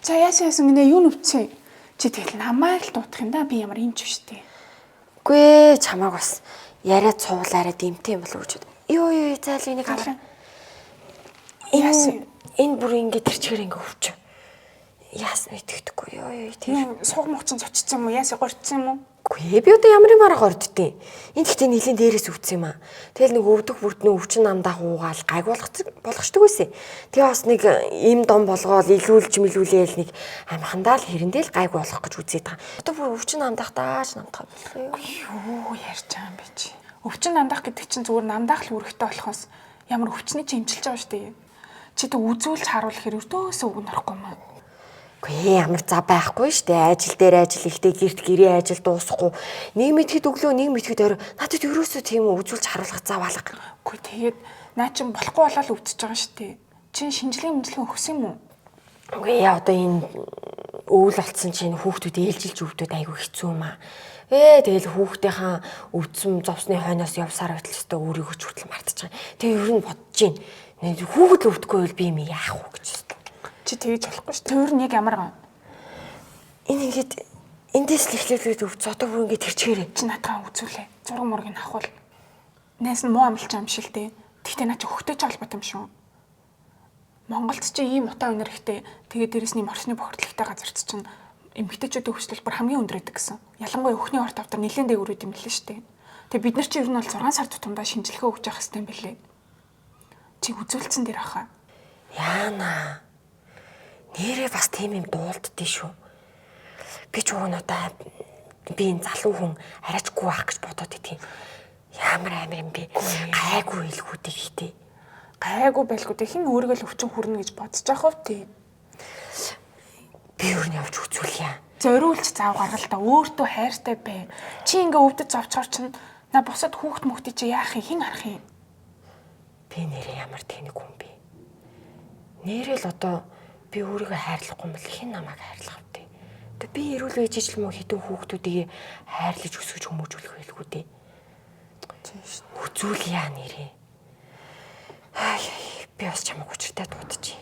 За яасан гинэ юу нүвчээ? Чи тэгэл намайг л дуудах юм да. Би ямар юмч биш тээ. Үгүй ээ чамааг бас яриад цуулаараа дэмтэй юм болов гэж. Юу зайл энийг аваа. Энэ бүр ингэ тэрчээр ингэ өвч. Яасан итгэдэггүй юу тэр сууг муучин цочсон юм уу? Яасан горцсон юм уу? Үгүй би одоо ямар юмараа горддیں۔ Энд гэхдээ нэлийн дээрээс өвдсөн юм аа. Тэгэл нэг өвдөх бүрднээ өвчин намдаа хуугаал гайг болгочдөг байсан. Тэгээ бас нэг им дом болгоол илүүлж мэлүүлээл нэг амхандаа л хэрэндээ л гайг болох гэж үзээд байгаа. Одоо бүр өвчин намдах дааш намдах боллоо Юу юу. ярьж байгаа юм бэ чи? Өвчин намдах гэдэг чинь зүгээр намдах л үүрэгтэй болохоос ямар өвчний чи эмчилж байгаа шүү дээ. Чи тэг үзүүлж харуулах хэрэг өртөөсөө үг норохгүй юм аа. Үгүй ямар зав байхгүй штэ. Ажил дээр ажил ихтэй гэрт гэрээ ажил дуусахгүй. Нэг мэдхэд өглөө нэг мэдхэд орой. Надад ерөөсөө тийм үзүүлж харуулах зав алга. Үгүй тэгээд наа чин болохгүй болоод өвдөж байгаа штэ. Чин шинжилгээ өгсөн юм уу? Үгүй одоо энэ өвөл болцсон чинь хүүхдүүд ээлжилж өвдөд айгүй хэцүү юм аа. Тэгэл хүүхдийнхаа өвдсөн зовсны хойноос явсаар байтал өстө өөрийгөө ч хүртэл мартаж байгаа. Тэгээ ер нь бодож байна. Хүүхэд л өвдөхгүй бол би юм яах вэ гэж. Чи тэгэж болохгүй шүү. Тэр нь яг ямар гоо. Энэ ингээд эндээс л эхлүүлээд өвч одоо бүр ингээд тэрчгээрээ. Чи наатаа үзүүлээ. Зураг мургийг авахул. Нээс нь муу амлж юм шиг дээ. Тэгтээ наа чи хөхтэй ч холбоотой юм шүү. Монголд чи ийм утаа өнөр ихтэй. Тэгээ дээрэс нь орчны бохирдлагатай газарт чинь эмэгтэйчүүдийн хөгжил бүр хамгийн өндөр байдаг гэсэн. Ялангуяа өхний орт автар нэлээд дээгүүр юм лээ шүү дээ. Тэгээ бид нар чи ер нь бол 6 сар тутамдаа шинжилгээ өгч явах хэрэгтэй юм билээ. Чи үзүүлсэн дээр ахаа. Яана. Нэрээ бас тийм юм дуулддээ шүү. Би ч өгнөдөө би энэ залуу хүн арайчгүй байх гэж бодоод идэв. Ямар амир юм бэ? Гайгүй илгүүдээ ихтэй. Гайгүй байлгүй хин өөрийгөө л өвчин хүрнэ гэж бодож байгаа хөв тий. Би юу н явж үзүүлье. Зориулж заав гаргалтай өөртөө хайртай бай. Чи ингээ өвдөж завчаар чинь на бусад хүүхд мөхтэй чи яах юм хин харах юм. Би нэрээ ямар тэнэг хүн бэ? Нэрээ л одоо би өөрийгөө хайрлахгүй юм бол хэн намайг хайрлах вэ? Тэгээ би эрүүл ээжижл мөн хитэн хүүхдүүдийг хайрлаж өсгөж хүмүүжүүлэх байлгүй дээ. Үзүүл яа нэрээ. Би бас чамайг учиртай дуудчих.